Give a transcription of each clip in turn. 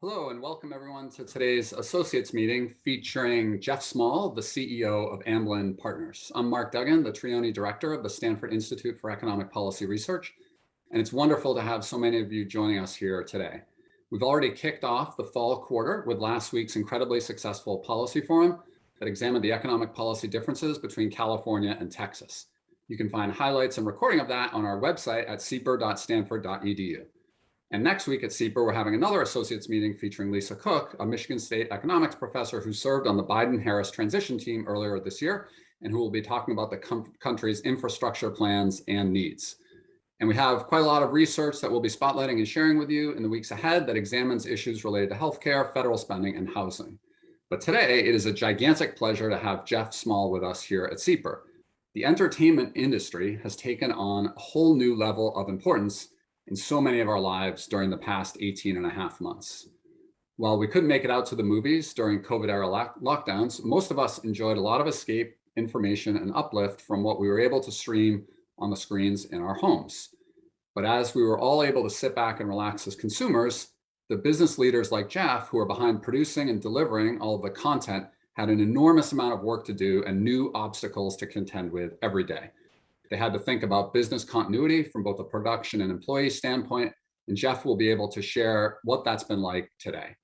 Hello and welcome everyone to today's associates meeting featuring Jeff Small, the CEO of Amblin Partners. I'm Mark Duggan, the Trione director of the Stanford Institute for Economic Policy Research, and it's wonderful to have so many of you joining us here today. We've already kicked off the fall quarter with last week's incredibly successful policy forum that examined the economic policy differences between California and Texas. You can find highlights and recording of that on our website at siepr.stanford.edu. And next week at SIEPR, we're having another associates meeting featuring Lisa Cook, a Michigan State economics professor who served on the Biden-Harris transition team earlier this year, and who will be talking about the country's infrastructure plans and needs. And we have quite a lot of research that we'll be spotlighting and sharing with you in the weeks ahead that examines issues related to healthcare, federal spending, and housing. But today, it is a gigantic pleasure to have Jeff Small with us here at SIEPR. The entertainment industry has taken on a whole new level of importance in so many of our lives during the past 18 and a half months. While we couldn't make it out to the movies during COVID-era lockdowns, most of us enjoyed a lot of escape, information, and uplift from what we were able to stream on the screens in our homes. But as we were all able to sit back and relax as consumers, the business leaders like Jeff, who are behind producing and delivering all of the content, had an enormous amount of work to do and new obstacles to contend with every day. They had to think about business continuity from both a production and employee standpoint, and Jeff will be able to share what that's been like today.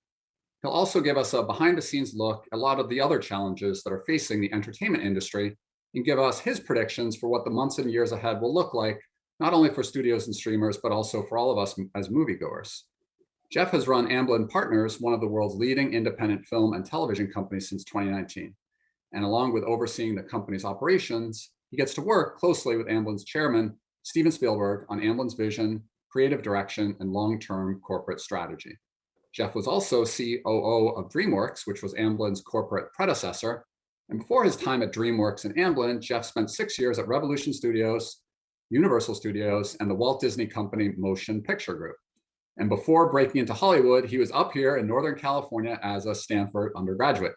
He'll also give us a behind-the-scenes look at a lot of the other challenges that are facing the entertainment industry and give us his predictions for what the months and years ahead will look like, not only for studios and streamers, but also for all of us as moviegoers. Jeff has run Amblin Partners, one of the world's leading independent film and television companies since 2019. And along with overseeing the company's operations, he gets to work closely with Amblin's chairman, Steven Spielberg, on Amblin's vision, creative direction, and long-term corporate strategy. Jeff was also COO of DreamWorks, which was Amblin's corporate predecessor. And before his time at DreamWorks and Amblin, Jeff spent 6 years at Revolution Studios, Universal Studios, and the Walt Disney Company Motion Picture Group. And before breaking into Hollywood, he was up here in Northern California as a Stanford undergraduate.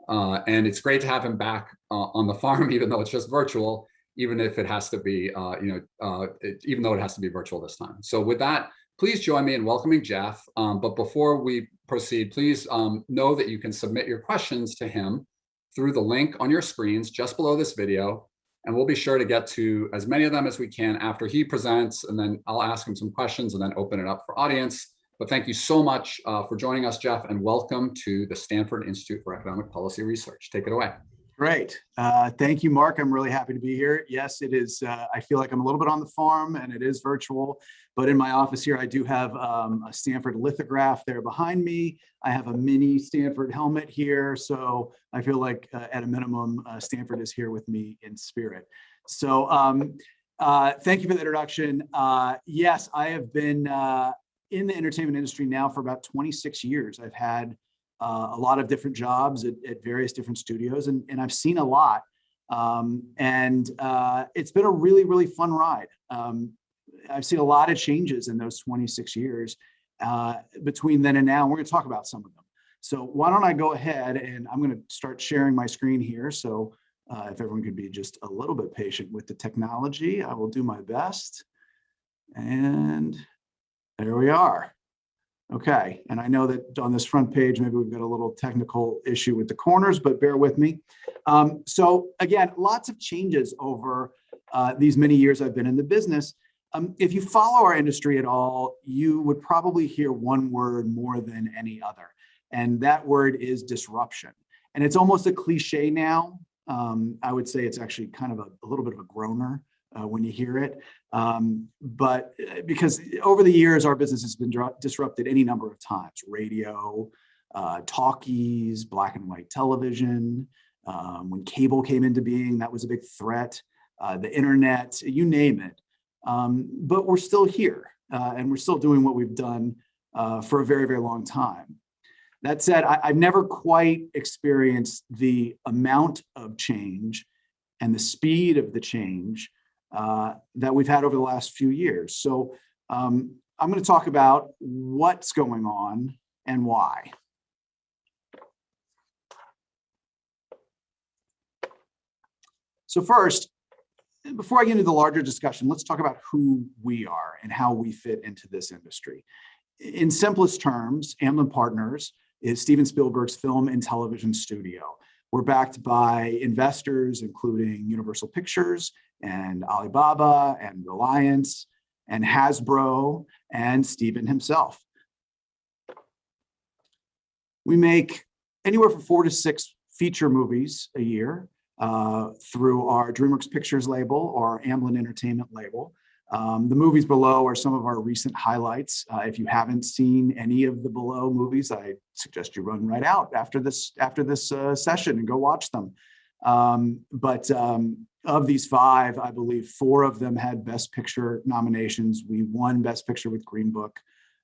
And it's great to have him back on the farm, even though it's just virtual, even if it has to be, even though it has to be virtual this time. So with that, please join me in welcoming Jeff. But before we proceed, please know that you can submit your questions to him through the link on your screens just below this video. And we'll be sure to get to as many of them as we can after he presents, and then I'll ask him some questions and then open it up for audience. But thank you so much for joining us, Jeff, and welcome to the Stanford Institute for Economic Policy Research. Take it away. Great. Thank you, Mark. I'm really happy to be here. Yes, it is. I feel like I'm a little bit on the farm and it is virtual, but in my office here, I do have a Stanford lithograph there behind me. I have a mini Stanford helmet here. So I feel like at a minimum, Stanford is here with me in spirit. So thank you for the introduction. Yes, I have been in the entertainment industry now for about 26 years. I've had a lot of different jobs at various different studios, and I've seen a lot. It's been a really, really fun ride. I've seen a lot of changes in those 26 years between then and now. And we're going to talk about some of them. So why don't I go ahead and I'm going to start sharing my screen here. So if everyone could be just a little bit patient with the technology, I will do my best. And there we are. Okay, and I know that on this front page, maybe we've got a little technical issue with the corners, but bear with me. So again, lots of changes over these many years I've been in the business. If you follow our industry at all, you would probably hear one word more than any other, and that word is disruption. And it's almost a cliche now. I would say it's actually kind of a little bit of a groaner when you hear it. But because over the years, our business has been disrupted any number of times: radio, talkies, black and white television. When cable came into being, that was a big threat. The internet, you name it. But we're still here, and we're still doing what we've done for a very, very long time. That said, I've never quite experienced the amount of change and the speed of the change that we've had over the last few years. So I'm going to talk about what's going on and why. So first, before I get into the larger discussion, let's talk about who we are and how we fit into this industry. In simplest terms, Amblin Partners is Steven Spielberg's film and television studio. We're backed by investors, including Universal Pictures and Alibaba and Reliance and Hasbro and Steven himself. We make anywhere from 4 to 6 feature movies a year through our DreamWorks Pictures label or Amblin Entertainment label. The movies below are some of our recent highlights. If you haven't seen any of the below movies, I suggest you run right out after this session and go watch them. Of these 5, I believe 4 of them had Best Picture nominations. We won Best Picture with Green Book,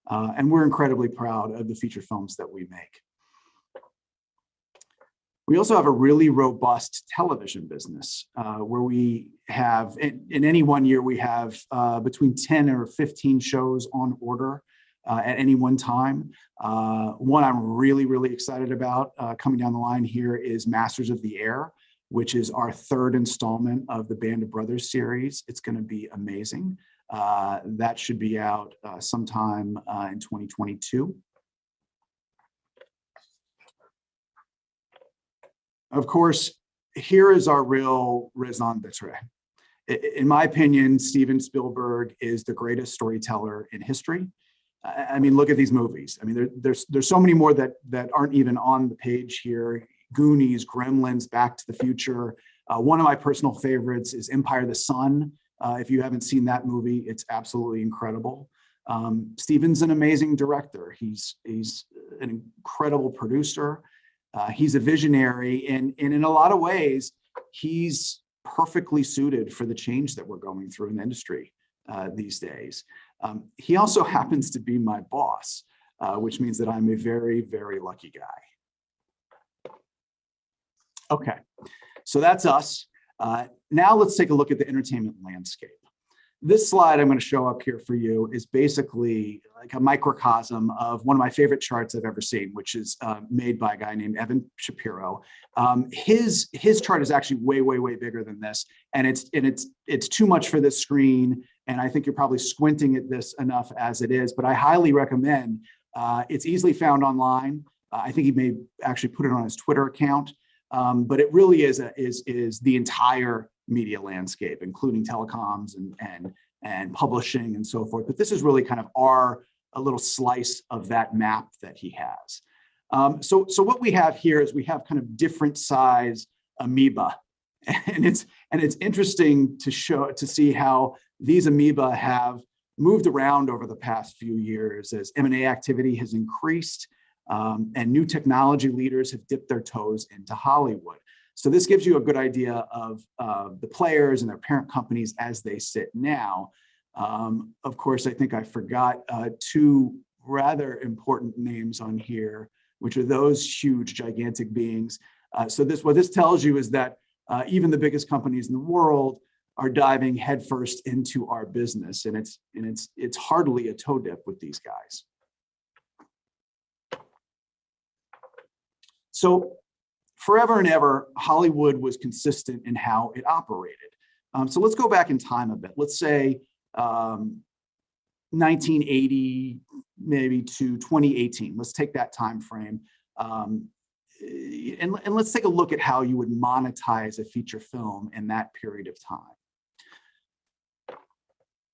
and we're incredibly proud of the feature films that we make. We also have a really robust television business where we have, in any one year, we have between 10 or 15 shows on order at any one time. One I'm really, really excited about coming down the line here is Masters of the Air, which is our 3rd installment of the Band of Brothers series. It's going to be amazing. That should be out sometime in 2022. Of course, here is our real raison d'etre. In my opinion, Steven Spielberg is the greatest storyteller in history. I mean, look at these movies. I mean, there's so many more that aren't even on the page here. Goonies, Gremlins, Back to the Future. One of my personal favorites is Empire of the Sun. If you haven't seen that movie, it's absolutely incredible. Steven's an amazing director. He's an incredible producer. He's a visionary, and in a lot of ways, he's perfectly suited for the change that we're going through in the industry these days. He also happens to be my boss, which means that I'm a very, very lucky guy. Okay, so that's us. Now let's take a look at the entertainment landscape. This slide I'm going to show up here for you is basically like a microcosm of one of my favorite charts I've ever seen, which is made by a guy named Evan Shapiro. His chart is actually way, way, way bigger than this, and it's too much for this screen. And I think you're probably squinting at this enough as it is, but I highly recommend. It's easily found online. I think he may actually put it on his Twitter account, but it really is the entire media landscape, including telecoms and publishing and so forth. But this is really kind of a little slice of that map that he has. So what we have here is we have kind of different size amoeba, and it's interesting to see how these amoeba have moved around over the past few years as M&A activity has increased and new technology leaders have dipped their toes into Hollywood. So this gives you a good idea of the players and their parent companies as they sit now. Of course, I think I forgot 2 rather important names on here, which are those huge, gigantic beings. So what this tells you is that even the biggest companies in the world are diving headfirst into our business, and it's hardly a toe dip with these guys. So forever and ever, Hollywood was consistent in how it operated. So let's go back in time a bit. Let's say 1980, maybe to 2018. Let's take that time frame. And let's take a look at how you would monetize a feature film in that period of time.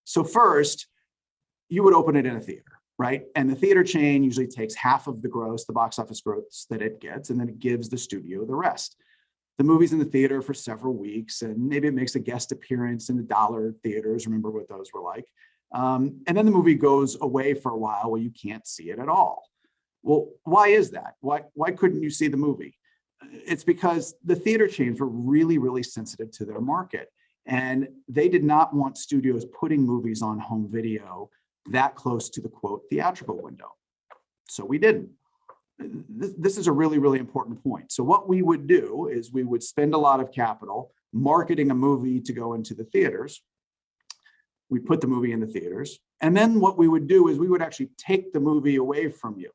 So first, you would open it in a theater, right? And the theater chain usually takes half of the gross, the box office gross that it gets, and then it gives the studio the rest. The movie's in the theater for several weeks, and maybe it makes a guest appearance in the dollar theaters. Remember what those were like. And then the movie goes away for a while where you can't see it at all. Well, why is that? Why couldn't you see the movie? It's because the theater chains were really, really sensitive to their market. And they did not want studios putting movies on home video that close to the quote theatrical window. So we didn't. This is a really, really important point. So what we would do is we would spend a lot of capital marketing a movie to go into the theaters. We put the movie in the theaters. And then what we would do is we would actually take the movie away from you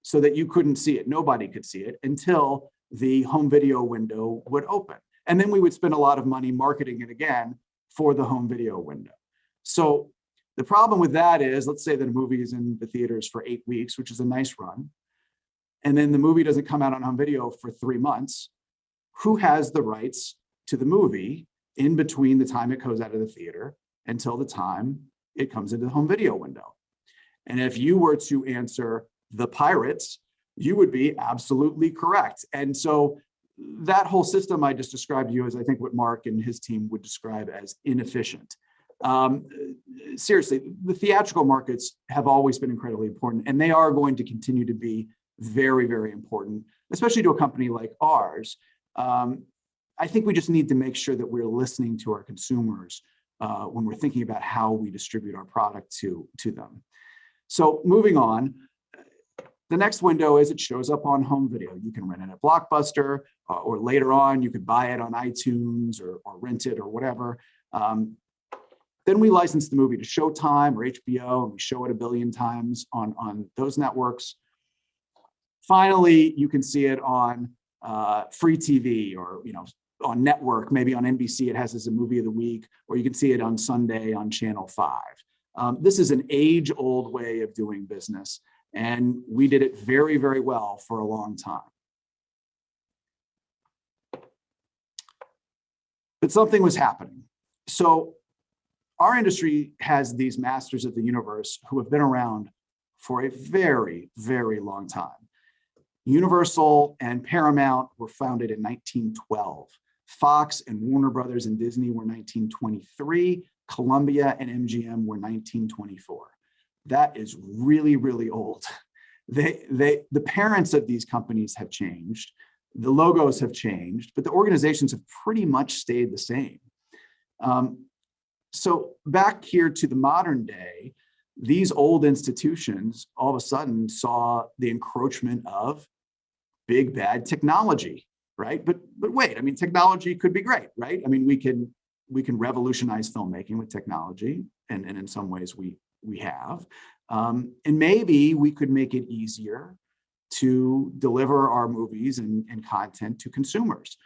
so that you couldn't see it. Nobody could see it until the home video window would open. And then we would spend a lot of money marketing it again for the home video window. So The problem with that is, let's say that a movie is in the theaters for 8 weeks, which is a nice run, and then the movie doesn't come out on home video for 3 months. Who has the rights to the movie in between the time it goes out of the theater until the time it comes into the home video window? And if you were to answer the pirates, you would be absolutely correct. And so that whole system I just described to you is, I think, what Mark and his team would describe as inefficient. Seriously, the theatrical markets have always been incredibly important, and they are going to continue to be very, very important, especially to a company like ours. I think we just need to make sure that we're listening to our consumers when we're thinking about how we distribute our product to them. So moving on, the next window is it shows up on home video. You can rent it at Blockbuster, or later on, you could buy it on iTunes or rent it or whatever. Then we license the movie to Showtime or HBO, and we show it 1 billion times on those networks. Finally, you can see it on free TV, or on network, maybe on NBC. It has as a movie of the week, or you can see it on Sunday on Channel 5. This is an age-old way of doing business, and we did it very, very well for a long time. But something was happening. So our industry has these masters of the universe who have been around for a very, very long time. Universal and Paramount were founded in 1912. Fox and Warner Brothers and Disney were 1923. Columbia and MGM were 1924. That is really, really old. The parents of these companies have changed. The logos have changed, but the organizations have pretty much stayed the same. So back here to the modern day, these old institutions all of a sudden saw the encroachment of big bad technology, right? But wait, I mean, technology could be great, right? I mean, we can revolutionize filmmaking with technology, and in some ways we have. And maybe we could make it easier to deliver our movies and content to consumers.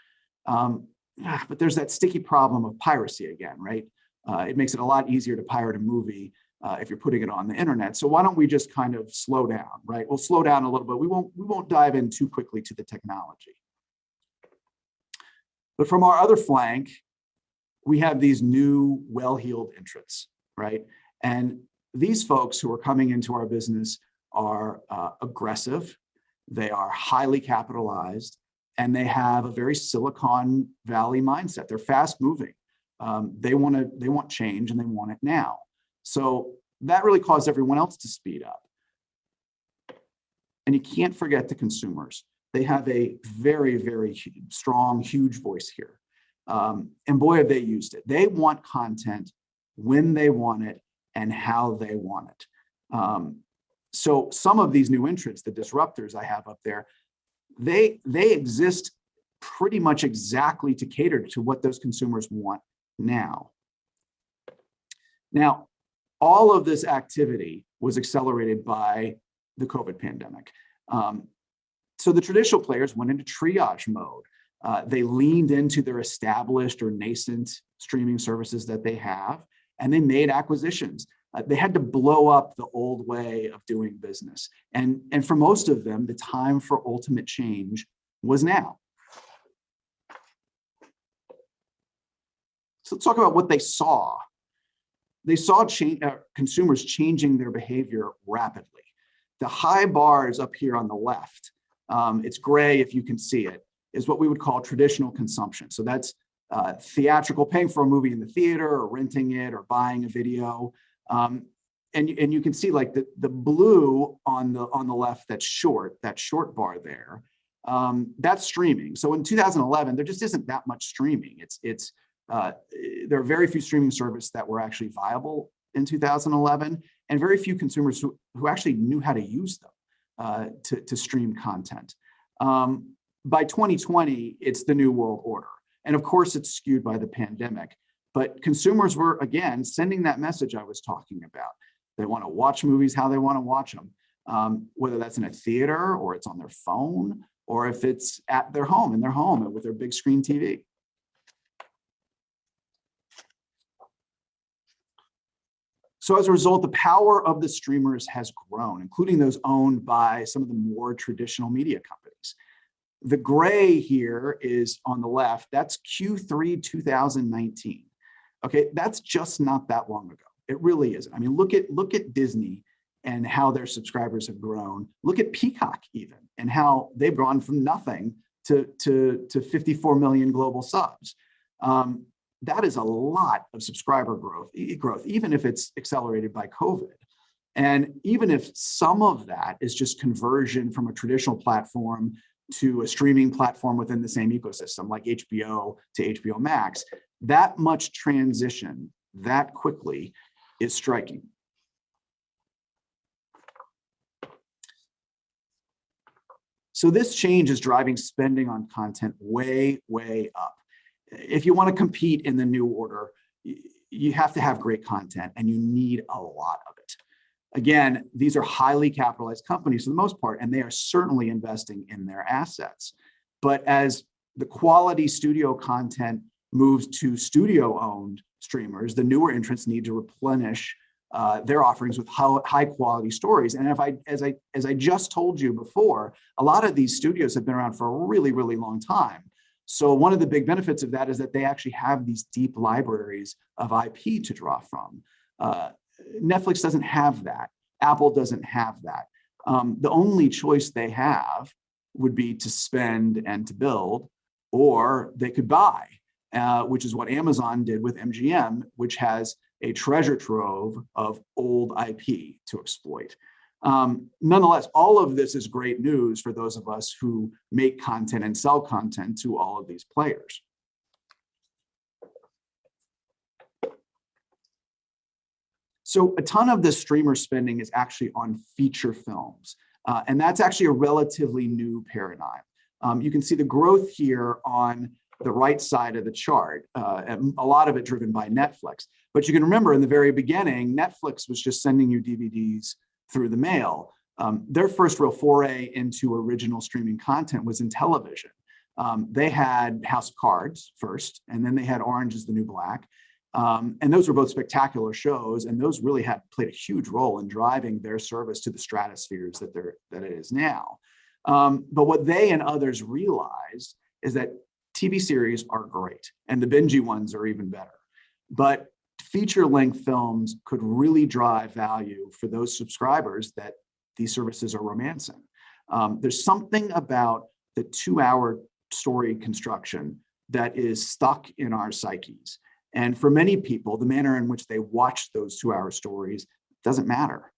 But there's that sticky problem of piracy again, right? It makes it a lot easier to pirate a movie if you're putting it on the internet. So why don't we just kind of slow down, right? We'll slow down a little bit. We won't dive in too quickly to the technology. But from our other flank, we have these new well-heeled entrants, right? And these folks who are coming into our business are aggressive, they are highly capitalized, and they have a very Silicon Valley mindset. They're fast moving. They want change, and they want it now. So that really caused everyone else to speed up. And you can't forget the consumers. They have a very, very strong, huge voice here. And boy, have they used it. They want content when they want it and how they want it. So some of these new entrants, the disruptors I have up there, they exist pretty much exactly to cater to what those consumers want now. Now, all of this activity was accelerated by the COVID pandemic. So the traditional players went into triage mode. They leaned into their established or nascent streaming services that they have, and they made acquisitions. They had to blow up the old way of doing business. And for most of them, the time for ultimate change was now. So let's talk about what they saw. They saw consumers changing their behavior rapidly. The high bars up here on the left, it's gray if you can see it, is what we would call traditional consumption. So that's theatrical, paying for a movie in the theater or renting it or buying a video. And you can see like the blue on the left, that short bar there, that's streaming. So in 2011, there just isn't that much streaming. There are very few streaming services that were actually viable in 2011, and very few consumers who actually knew how to use them to stream content. By 2020, it's the new world order. And of course, it's skewed by the pandemic. But consumers were, again, sending that message I was talking about. They want to watch movies how they want to watch them, whether that's in a theater or it's on their phone, or if it's at their home, in their home with their big screen TV. So as a result, the power of the streamers has grown, including those owned by some of the more traditional media companies. The gray here is on the left, that's Q3 2019. Okay, that's just not that long ago. It really isn't. I mean, look at Disney and how their subscribers have grown. Look at Peacock even, and how they've gone from nothing to 54 million global subs. That is a lot of subscriber growth, even if it's accelerated by COVID. And even if some of that is just conversion from a traditional platform to a streaming platform within the same ecosystem, like HBO to HBO Max, that much transition that quickly is striking. So this change is driving spending on content way, way up. If you want to compete in the new order, you have to have great content, and you need a lot of it. Again, these are highly capitalized companies for the most part, and they are certainly investing in their assets. But as the quality studio content moves to studio-owned streamers, the newer entrants need to replenish their offerings with high quality stories. And as I just told you before, a lot of these studios have been around for a really, really long time. So one of the big benefits of that is that they actually have these deep libraries of IP to draw from. Netflix doesn't have that. Apple doesn't have that. The only choice they have would be to spend and to build, or they could buy, which is what Amazon did with MGM, which has a treasure trove of old IP to exploit. Nonetheless, all of this is great news for those of us who make content and sell content to all of these players. So a ton of the streamer spending is actually on feature films. And that's actually a relatively new paradigm. You can see the growth here on the right side of the chart, and a lot of it driven by Netflix. But you can remember in the very beginning, Netflix was just sending you DVDs through the mail. Their first real foray into original streaming content was in television. They had House of Cards first, and then they had Orange is the New Black. And those were both spectacular shows, and those really played a huge role in driving their service to the stratospheres that it is now. But what they and others realized is that TV series are great, and the bingey ones are even better. But feature-length films could really drive value for those subscribers that these services are romancing. There's something about the 2-hour story construction that is stuck in our psyches. And for many people, the manner in which they watch those 2-hour stories doesn't matter.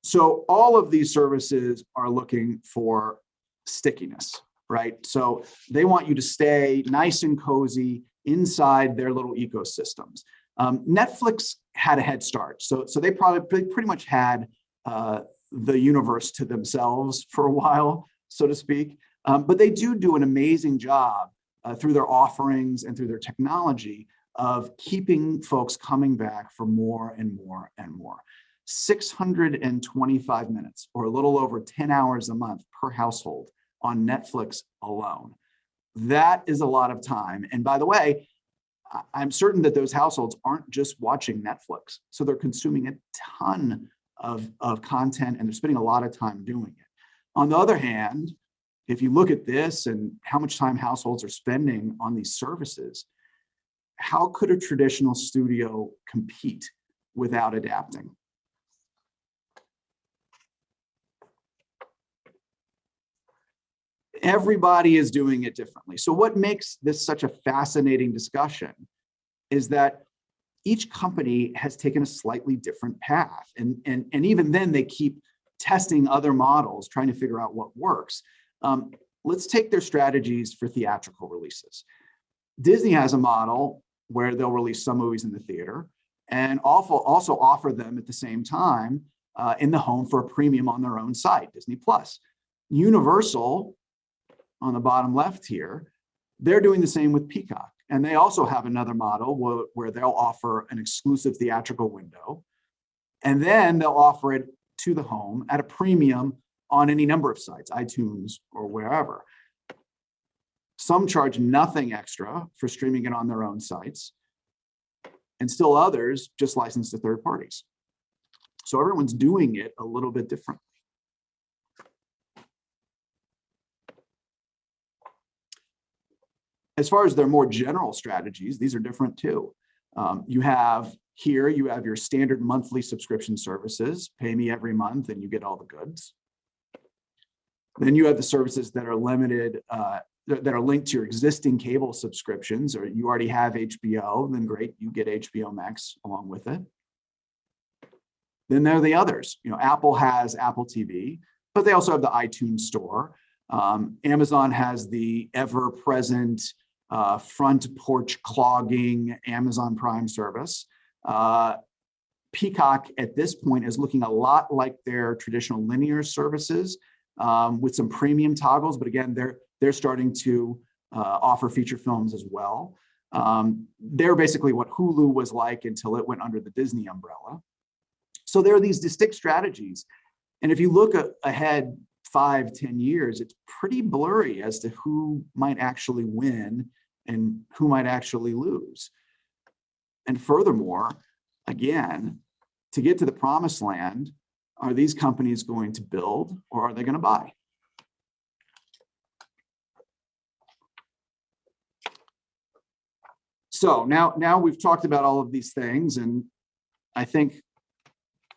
So all of these services are looking for stickiness, right? So they want you to stay nice and cozy inside their little ecosystems. Netflix had a head start. So they pretty much had the universe to themselves for a while, so to speak. But they do an amazing job through their offerings and through their technology of keeping folks coming back for more and more and more. 625 minutes, or a little over 10 hours a month per household on Netflix alone. That is a lot of time. And by the way, I'm certain that those households aren't just watching Netflix. So they're consuming a ton of content, and they're spending a lot of time doing it. On the other hand, if you look at this and how much time households are spending on these services, how could a traditional studio compete without adapting? Everybody is doing it differently. So what makes this such a fascinating discussion is that each company has taken a slightly different path. And even then they keep testing other models, trying to figure out what works. Let's take their strategies for theatrical releases. Disney has a model where they'll release some movies in the theater and also offer them at the same time in the home for a premium on their own site, Disney+. Universal, on the bottom left here, they're doing the same with Peacock. And they also have another model where they'll offer an exclusive theatrical window, and then they'll offer it to the home at a premium on any number of sites, iTunes or wherever. Some charge nothing extra for streaming it on their own sites. And still others just license to third parties. So everyone's doing it a little bit differently. As far as their more general strategies, these are different too. You have your standard monthly subscription services, pay me every month and you get all the goods. Then you have the services that are limited, that are linked to your existing cable subscriptions, or you already have HBO, then great, you get HBO Max along with it. Then there are the others. Apple has Apple TV, but they also have the iTunes Store. Amazon has the ever-present front porch clogging Amazon Prime service. Peacock at this point is looking a lot like their traditional linear services with some premium toggles, but again, they're starting to offer feature films as well. They're basically what Hulu was like until it went under the Disney umbrella. So there are these distinct strategies. And if you look ahead 5-10 years, it's pretty blurry as to who might actually win and who might actually lose. And furthermore, again, to get to the promised land, are these companies going to build or are they going to buy? So now we've talked about all of these things, and I think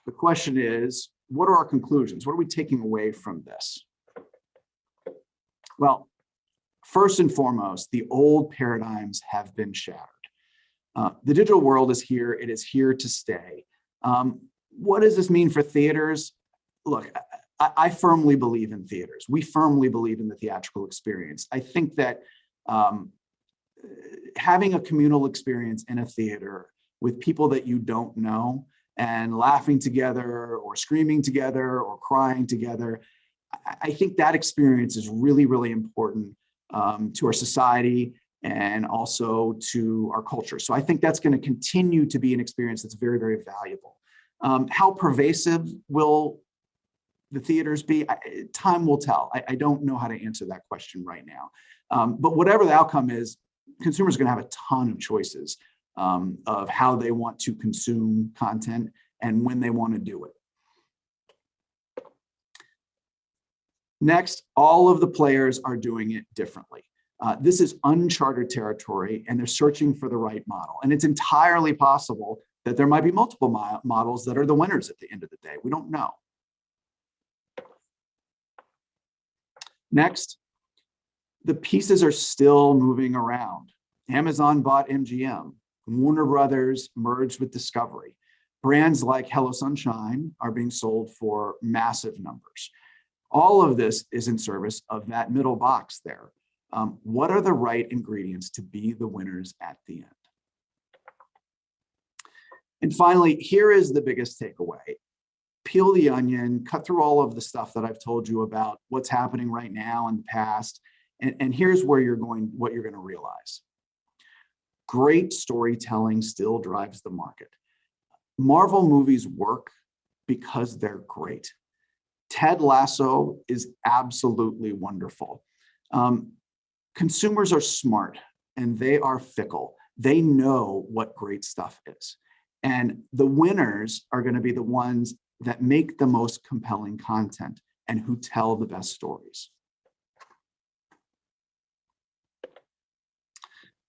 the question is, what are our conclusions? What are we taking away from this? Well, first and foremost, the old paradigms have been shattered. The digital world is here. It is here to stay. What does this mean for theaters? Look, I firmly believe in theaters. We firmly believe in the theatrical experience. I think that having a communal experience in a theater with people that you don't know and laughing together or screaming together or crying together, I think that experience is really, really important to our society and also to our culture. So I think that's going to continue to be an experience that's very, very valuable. How pervasive will the theaters be? Time will tell. I don't know how to answer that question right now. But whatever the outcome is, consumers are going to have a ton of choices of how they want to consume content and when they want to do it. Next, all of the players are doing it differently. This is uncharted territory, and they're searching for the right model. And it's entirely possible that there might be multiple models that are the winners at the end of the day. We don't know. Next, the pieces are still moving around. Amazon bought MGM. Warner Brothers merged with Discovery. Brands like Hello Sunshine are being sold for massive numbers. All of this is in service of that middle box there. What are the right ingredients to be the winners at the end? And finally, here is the biggest takeaway. Peel the onion, cut through all of the stuff that I've told you about what's happening right now and the past, and here's where what you're going to realize. Great storytelling still drives the market. Marvel movies work because they're great. Ted Lasso is absolutely wonderful. Consumers are smart and they are fickle. They know what great stuff is. And the winners are going to be the ones that make the most compelling content and who tell the best stories.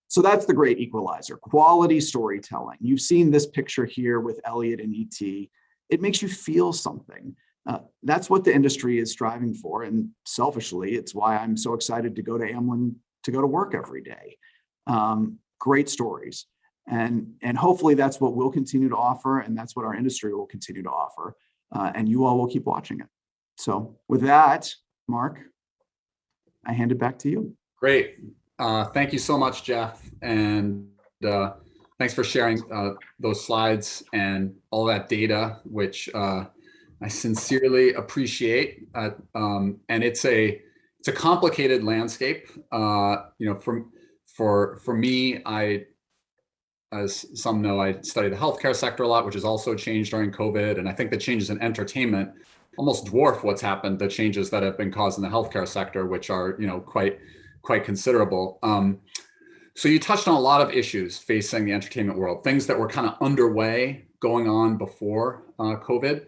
So that's the great equalizer, quality storytelling. You've seen this picture here with Elliot and E.T. It makes you feel something. That's what the industry is striving for. And selfishly, it's why I'm so excited to go to Amblin, to go to work every day. Great stories. And hopefully that's what we'll continue to offer. And that's what our industry will continue to offer. And you all will keep watching it. So with that, Mark, I hand it back to you. Great. Thank you so much, Jeff. And thanks for sharing those slides and all that data, which I sincerely appreciate. And it's a complicated landscape. For me, as some know, I study the healthcare sector a lot, which has also changed during COVID. And I think the changes in entertainment almost dwarf what's happened, the changes that have been caused in the healthcare sector, which are, quite quite considerable. So you touched on a lot of issues facing the entertainment world, things that were kind of underway going on before COVID,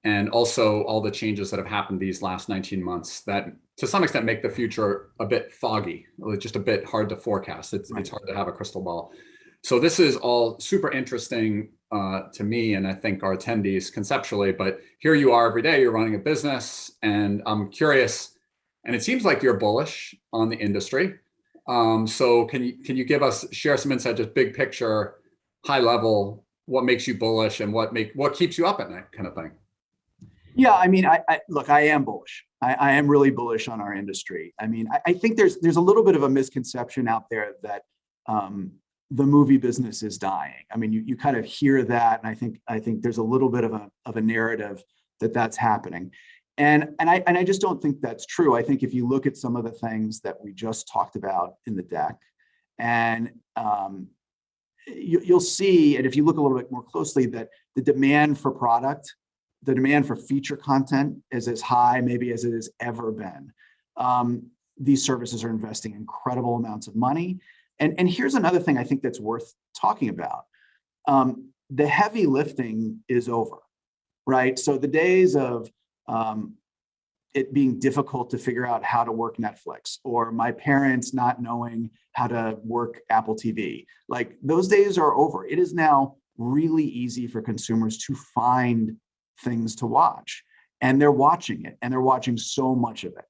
and also all the changes that have happened these last 19 months that to some extent make the future a bit foggy, just a bit hard to forecast. It's hard to have a crystal ball. So this is all super interesting to me, and I think our attendees conceptually, but here you are every day, you're running a business, and I'm curious, and it seems like you're bullish on the industry. So can you share some insight, just big picture, high level, what makes you bullish and what keeps you up at night kind of thing? Yeah, I mean, look, I am bullish. I am really bullish on our industry. I mean, I think there's a little bit of a misconception out there that the movie business is dying. I mean, you kind of hear that, and I think there's a little bit of a narrative that that's happening. And I just don't think that's true. I think if you look at some of the things that we just talked about in the deck, and you'll see, and if you look a little bit more closely, that the demand for product, the demand for feature content is as high maybe as it has ever been. These services are investing incredible amounts of money. And here's another thing I think that's worth talking about. The heavy lifting is over, right? So the days of it being difficult to figure out how to work Netflix, or my parents not knowing how to work Apple TV, like those days are over. It is now really easy for consumers to find things to watch, and they're watching it, and they're watching so much of it.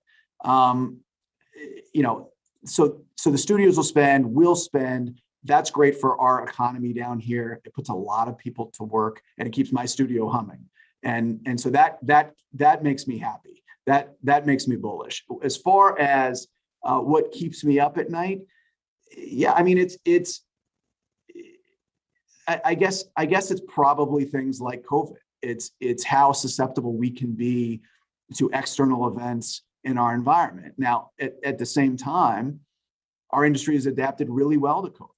So the studios we'll spend. That's great for our economy down here. It puts a lot of people to work, and it keeps my studio humming. And so that makes me happy. That makes me bullish. As far as what keeps me up at night, yeah, I mean, I guess it's probably things like COVID. It's how susceptible we can be to external events in our environment. Now, at the same time, our industry has adapted really well to COVID.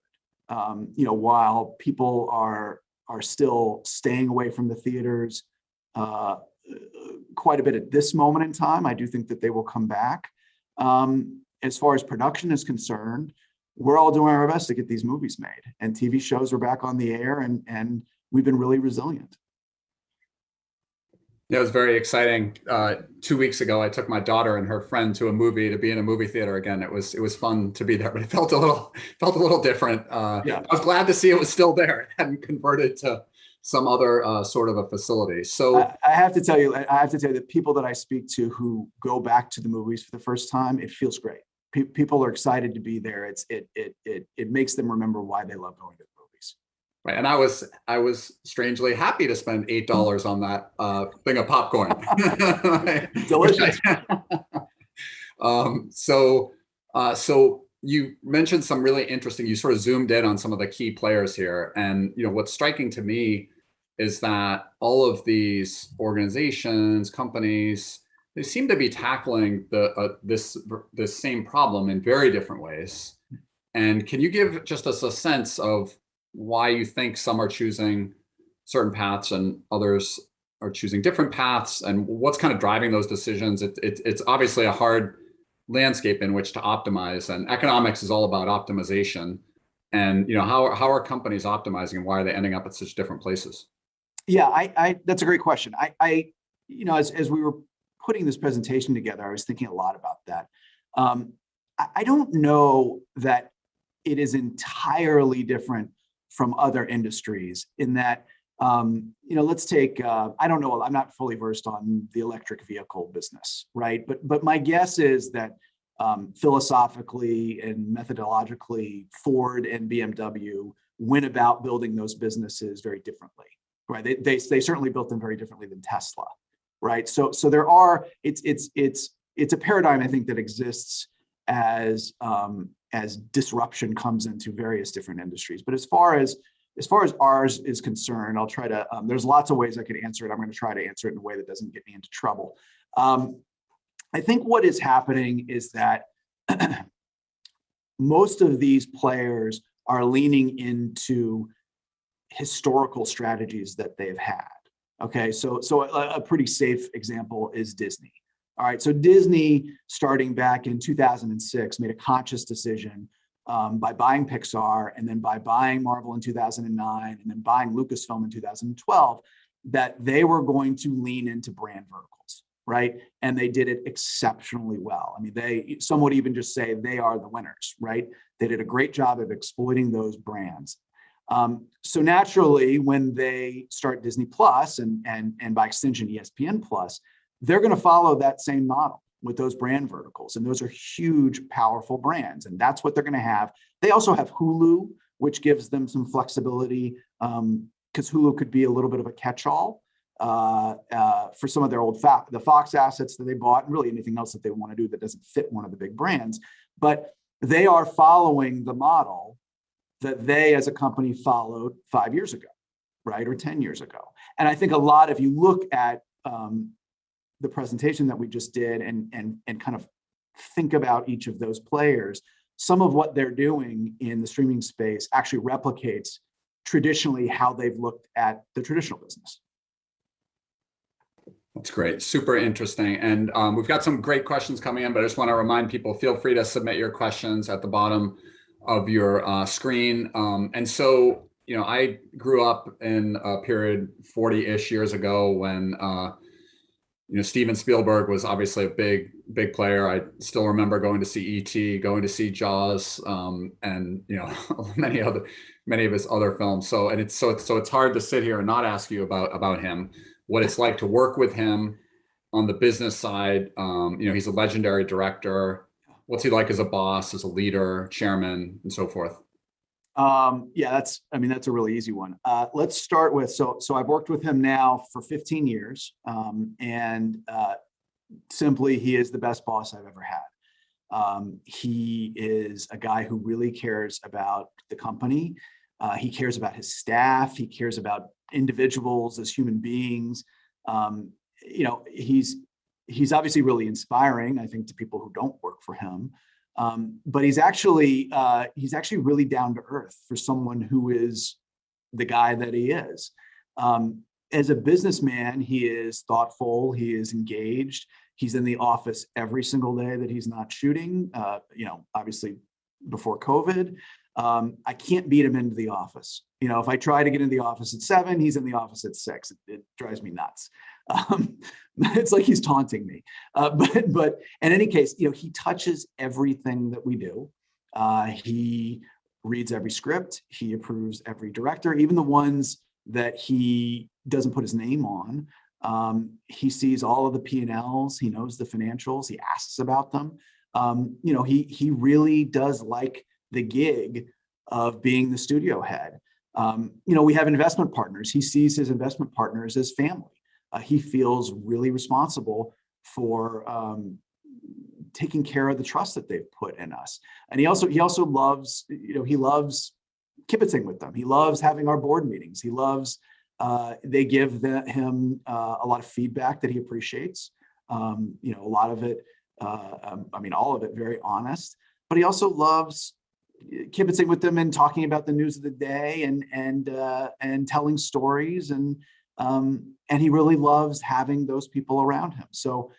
While people are still staying away from the theaters quite a bit at this moment in time, I do think that they will come back. As far as production is concerned, we're all doing our best to get these movies made, and TV shows are back on the air, and we've been really resilient. Yeah, it was very exciting. 2 weeks ago, I took my daughter and her friend to be in a movie theater again. It was fun to be there, but it felt a little different. Yeah. I was glad to see it was still there. It hadn't converted to some other sort of a facility. So I have to tell you that people that I speak to who go back to the movies for the first time, it feels great. People are excited to be there. It makes them remember why they love going to the movies. Right, and I was strangely happy to spend $8 on that thing of popcorn. Delicious. So you mentioned some really interesting. You sort of zoomed in on some of the key players here, and what's striking to me is that all of these organizations, companies, they seem to be tackling this same problem in very different ways. And can you give just us a sense of why you think some are choosing certain paths and others are choosing different paths, and what's kind of driving those decisions? It's obviously a hard landscape in which to optimize, and economics is all about optimization. And how are companies optimizing, and why are they ending up at such different places? Yeah, that's a great question. As we were putting this presentation together, I was thinking a lot about that. I don't know that it is entirely different from other industries in that, let's take, I don't know, I'm not fully versed on the electric vehicle business, right? But my guess is that philosophically and methodologically, Ford and BMW went about building those businesses very differently, right? They certainly built them very differently than Tesla, right? So there are, it's a paradigm, I think, that exists as disruption comes into various different industries. But as far as ours is concerned, I'll try to, there's lots of ways I could answer it. I'm going to try to answer it in a way that doesn't get me into trouble. I think what is happening is that most of these players are leaning into historical strategies that they've had. Okay, so a pretty safe example is Disney. All right, so Disney, starting back in 2006, made a conscious decision by buying Pixar and then by buying Marvel in 2009 and then buying Lucasfilm in 2012, that they were going to lean into brand verticals, right? And they did it exceptionally well. I mean, some would even just say they are the winners, right? They did a great job of exploiting those brands. So naturally, when they start Disney Plus and by extension ESPN Plus, they're going to follow that same model with those brand verticals. And those are huge, powerful brands. And that's what they're going to have. They also have Hulu, which gives them some flexibility because Hulu could be a little bit of a catch-all for some of their the Fox assets that they bought, and really anything else that they want to do that doesn't fit one of the big brands. But they are following the model that they as a company followed 5 years ago, right? Or 10 years ago. And I think if you look at the presentation that we just did and kind of think about each of those players, some of what they're doing in the streaming space actually replicates traditionally how they've looked at the traditional business. That's great. Super interesting. And we've got some great questions coming in, but I just want to remind people, feel free to submit your questions at the bottom of your screen. And so, I grew up in a period 40-ish years ago when, Steven Spielberg was obviously a big player. I still remember going to see E.T., going to see Jaws, and many of his other films. So it's hard to sit here and not ask you about him, what it's like to work with him on the business side. He's a legendary director. What's he like as a boss, as a leader, chairman, and so forth? That's a really easy one. Let's start with, so I've worked with him now for 15 years, and simply, he is the best boss I've ever had. He is a guy who really cares about the company. He cares about his staff. He cares about individuals as human beings. He's obviously really inspiring, I think, to people who don't work for him. But he's actually really down to earth for someone who is the guy that he is. As a businessman, he is thoughtful. He is engaged. He's in the office every single day that he's not shooting. Obviously before COVID, I can't beat him into the office. If I try to get into the office at 7, he's in the office at 6. It drives me nuts. It's like he's taunting me. But in any case, he touches everything that we do. He reads every script. He approves every director, even the ones that he doesn't put his name on. He sees all of the P&Ls. He knows the financials. He asks about them. He really does like the gig of being the studio head. We have investment partners. He sees his investment partners as family. He feels really responsible for taking care of the trust that they've put in us. And he also loves, he loves kibitzing with them. He loves having our board meetings. He loves, they give him a lot of feedback that he appreciates. A lot of it, all of it very honest, but he also loves kibitzing with them and talking about the news of the day and telling stories and he really loves having those people around him. So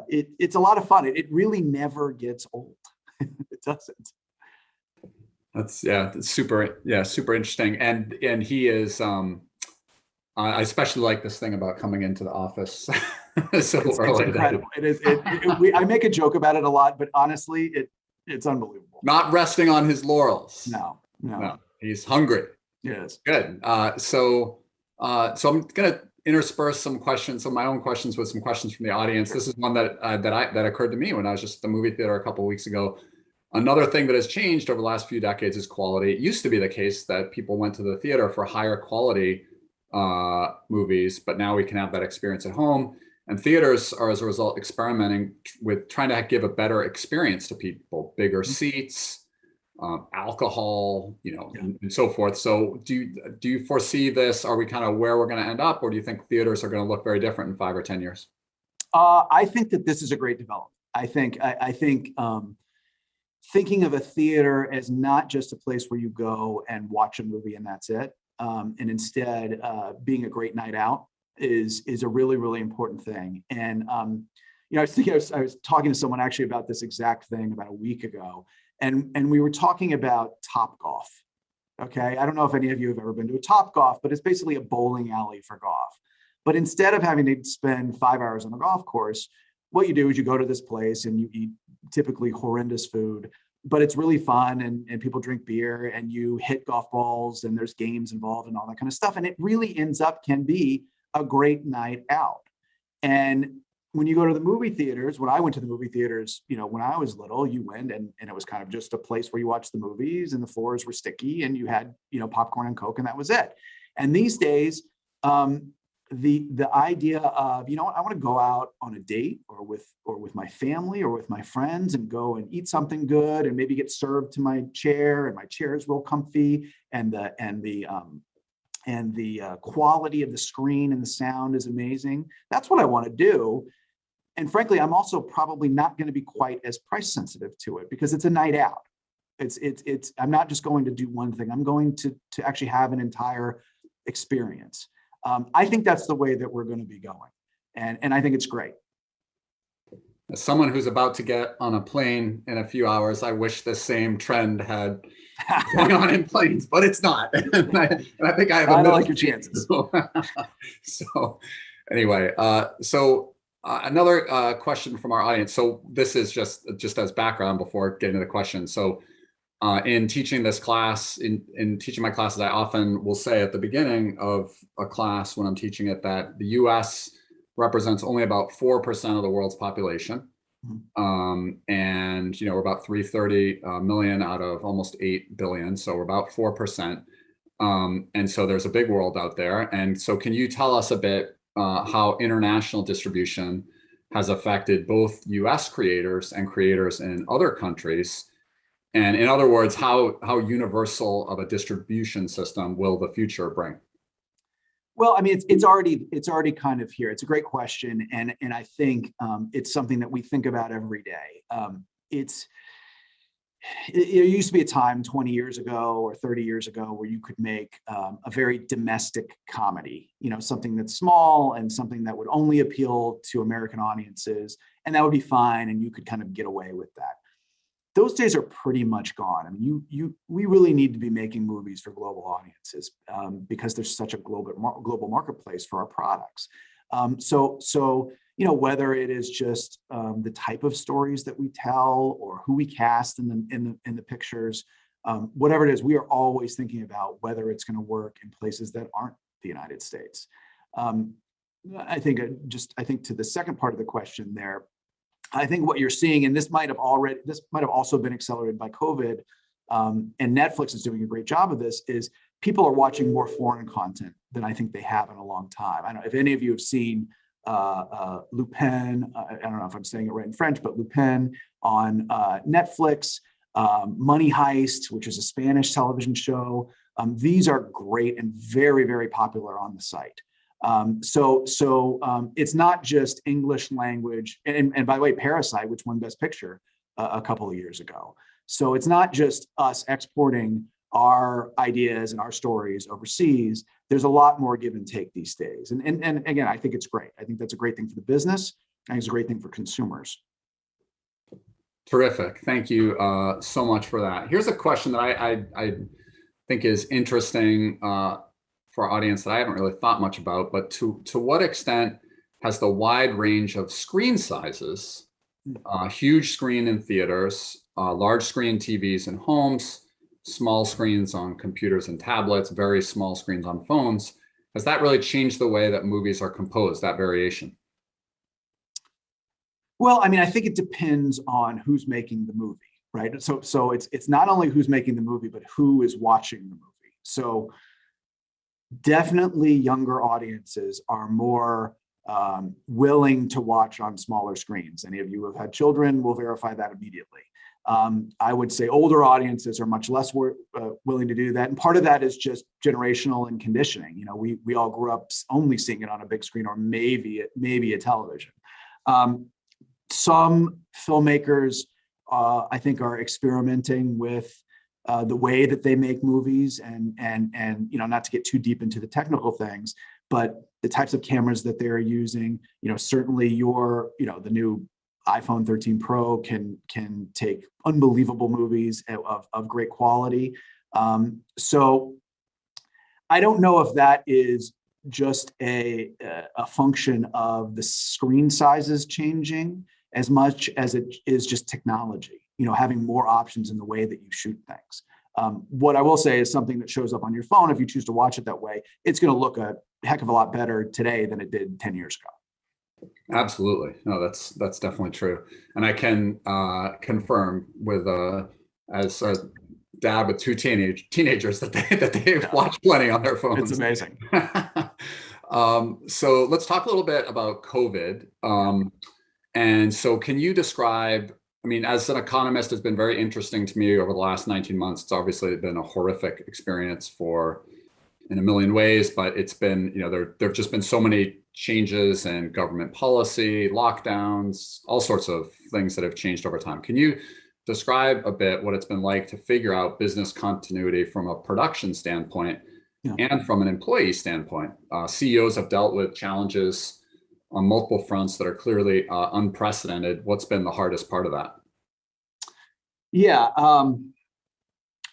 it's a lot of fun. It really never gets old. It doesn't. That's super interesting. And he is. I especially like this thing about coming into the office so early. It's incredible. It is. I make a joke about it a lot, but honestly, it's unbelievable. Not resting on his laurels. No. He's hungry. Yes. Good. So I'm going to intersperse some of my own questions with some questions from the audience. Sure. This is one that occurred to me when I was just at the movie theater a couple of weeks ago. Another thing that has changed over the last few decades is quality. It used to be the case that people went to the theater for higher quality movies, but now we can have that experience at home. And theaters are, as a result, experimenting with trying to give a better experience to people, bigger seats, alcohol, and so forth. So do you foresee this? Are we kind of where we're going to end up, or do you think theaters are going to look very different in 5 or 10 years? I think that this is a great development. I think thinking of a theater as not just a place where you go and watch a movie and that's it, and instead being a great night out is a really, really important thing. And I was talking to someone actually about this exact thing about a week ago, and we were talking about Topgolf. Okay, I don't know if any of you have ever been to a Topgolf, but it's basically a bowling alley for golf. But instead of having to spend 5 hours on a golf course, what you do is you go to this place and you eat typically horrendous food, but it's really fun, and people drink beer and you hit golf balls and there's games involved and all that kind of stuff. And it really can be a great night out. And when you go to the movie theaters, when I went to the movie theaters, when I was little, you went and it was kind of just a place where you watched the movies and the floors were sticky and you had, popcorn and Coke and that was it. And these days, the idea of, I want to go out on a date or with my family or with my friends and go and eat something good and maybe get served to my chair, and my chair is real comfy, and the quality of the screen and the sound is amazing. That's what I want to do. And frankly, I'm also probably not going to be quite as price sensitive to it because it's a night out. I'm not just going to do one thing. I'm going to actually have an entire experience. I think that's the way that we're going to be going. And I think it's great. As someone who's about to get on a plane in a few hours, I wish the same trend had going on in planes, but it's not. And I think I have I don't like your chances. So anyway, another question from our audience. So this is just as background before getting to the question. So in teaching this class, in teaching my classes, I often will say at the beginning of a class when I'm teaching it that the US represents only about 4% of the world's population. And, we're about 330 million out of almost 8 billion. So we're about 4%. And so there's a big world out there. And so can you tell us a bit how international distribution has affected both US creators and creators in other countries? And in other words, how universal of a distribution system will the future bring? Well, I mean, it's already kind of here. It's a great question, and I think it's something that we think about every day. It used to be a time 20 years ago or 30 years ago where you could make a very domestic comedy, something that's small and something that would only appeal to American audiences, and that would be fine, and you could kind of get away with that. Those days are pretty much gone. I mean, we really need to be making movies for global audiences because there's such a global marketplace for our products. So whether it is just the type of stories that we tell or who we cast in the pictures, whatever it is, we are always thinking about whether it's going to work in places that aren't the United States. I think to the second part of the question there, I think what you're seeing, and this might have also been accelerated by COVID, and Netflix is doing a great job of this, is people are watching more foreign content than I think they have in a long time. I don't know if any of you have seen Lupin, I don't know if I'm saying it right in French, but Lupin on Netflix, Money Heist, which is a Spanish television show. These are great and very, very popular on the site. So it's not just English language, and by the way, Parasite, which won Best Picture a couple of years ago. So it's not just us exporting our ideas and our stories overseas. There's a lot more give and take these days. And again, I think it's great. I think that's a great thing for the business. I think it's a great thing for consumers. Terrific. Thank you so much for that. Here's a question that I think is interesting for our audience that I haven't really thought much about, but to what extent has the wide range of screen sizes, huge screen in theaters, large screen TVs in homes, small screens on computers and tablets, very small screens on phones, has that really changed the way that movies are composed, that variation? Well, I mean, I think it depends on who's making the movie, right? So it's not only who's making the movie, but who is watching the movie. So definitely younger audiences are more willing to watch on smaller screens. Any of you who have had children will verify that immediately. I would say older audiences are much less willing to do that. And part of that is just generational and conditioning. We all grew up only seeing it on a big screen or maybe a television. Some filmmakers, I think, are experimenting with the way that they make movies, and not to get too deep into the technical things, but the types of cameras that they're using, certainly the new iPhone 13 Pro can take unbelievable movies of great quality. So I don't know if that is just a function of the screen sizes changing as much as it is just technology, having more options in the way that you shoot things. What I will say is something that shows up on your phone, if you choose to watch it that way, it's going to look a heck of a lot better today than it did 10 years ago. Absolutely. No, that's definitely true. And I can confirm with as a dad with two teenagers that they watch plenty on their phones. It's amazing. So let's talk a little bit about COVID. And so can you describe, I mean, as an economist, it's been very interesting to me over the last 19 months. It's obviously been a horrific experience in a million ways, but it's been, there've just been so many changes in government policy, lockdowns, all sorts of things that have changed over time. Can you describe a bit what it's been like to figure out business continuity from a production standpoint and from an employee standpoint? CEOs have dealt with challenges on multiple fronts that are clearly unprecedented. What's been the hardest part of that? Yeah, I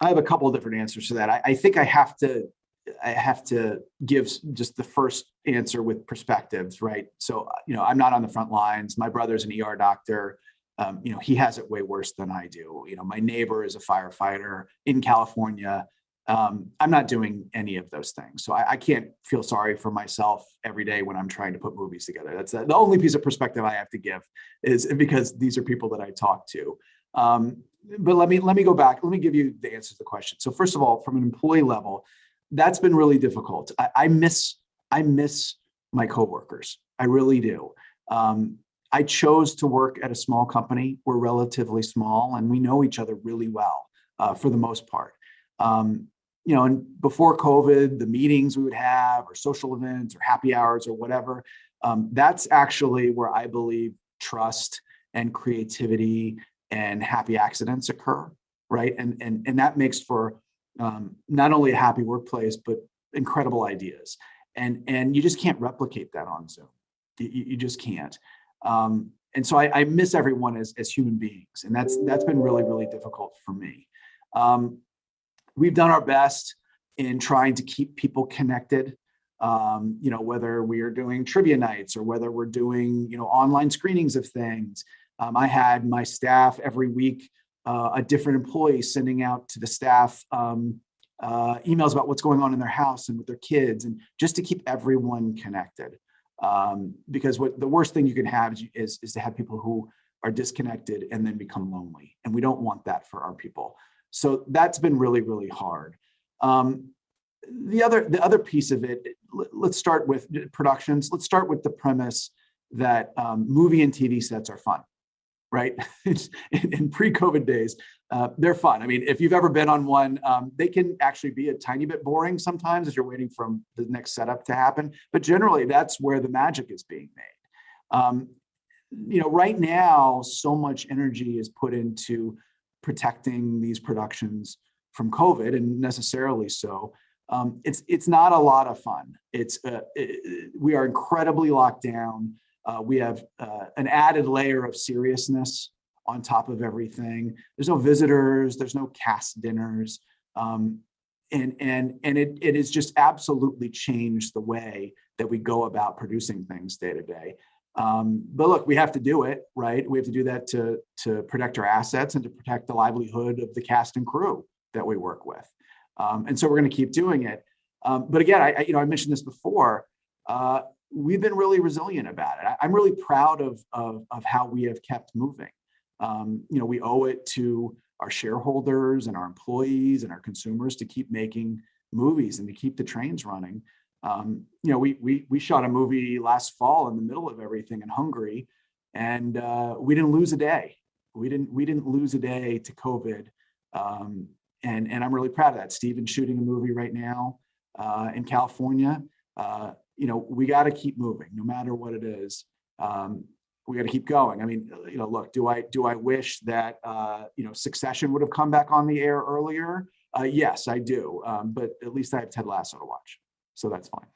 have a couple of different answers to that. I think I have to give just the first answer with perspectives, right? So, I'm not on the front lines. My brother's an ER doctor. He has it way worse than I do. My neighbor is a firefighter in California. I'm not doing any of those things. So I can't feel sorry for myself every day when I'm trying to put movies together. That's the only piece of perspective I have to give, is because these are people that I talk to. But let me go back. Let me give you the answer to the question. So first of all, from an employee level, that's been really difficult. I miss my coworkers. I really do. I chose to work at a small company. We're relatively small, and we know each other really well for the most part. And before COVID, the meetings we would have, or social events, or happy hours, or whatever, that's actually where I believe trust and creativity and happy accidents occur, right? And that makes for not only a happy workplace, but incredible ideas. And you just can't replicate that on Zoom. You just can't. And so I miss everyone as human beings, and that's been really, really difficult for me. We've done our best in trying to keep people connected, whether we are doing trivia nights or whether we're doing, online screenings of things. I had my staff every week, a different employee sending out to the staff emails about what's going on in their house and with their kids, and just to keep everyone connected. Because the worst thing you can have is to have people who are disconnected and then become lonely. And we don't want that for our people. So that's been really, really hard. The other piece of it, let's start with productions. Let's start with the premise that movie and TV sets are fun, right? In pre-COVID days, they're fun. I mean, if you've ever been on one, they can actually be a tiny bit boring sometimes as you're waiting for the next setup to happen. But generally, that's where the magic is being made. Right now, so much energy is put into protecting these productions from COVID, and necessarily so. It's not a lot of fun. We are incredibly locked down. We have an added layer of seriousness on top of everything. There's no visitors. There's no cast dinners, and it has just absolutely changed the way that we go about producing things day to day. But look, we have to do it, right? We have to do that to protect our assets and to protect the livelihood of the cast and crew that we work with. And so we're going to keep doing it. But again, I mentioned this before. We've been really resilient about it. I'm really proud of how we have kept moving. We owe it to our shareholders and our employees and our consumers to keep making movies and to keep the trains running. We shot a movie last fall in the middle of everything in Hungary, and we didn't lose a day. We didn't lose a day to COVID, and I'm really proud of that. Steven's shooting a movie right now in California. We got to keep moving, no matter what it is. We got to keep going. I mean, look, do I wish that Succession would have come back on the air earlier? Yes, I do. But at least I have Ted Lasso to watch, so that's fine.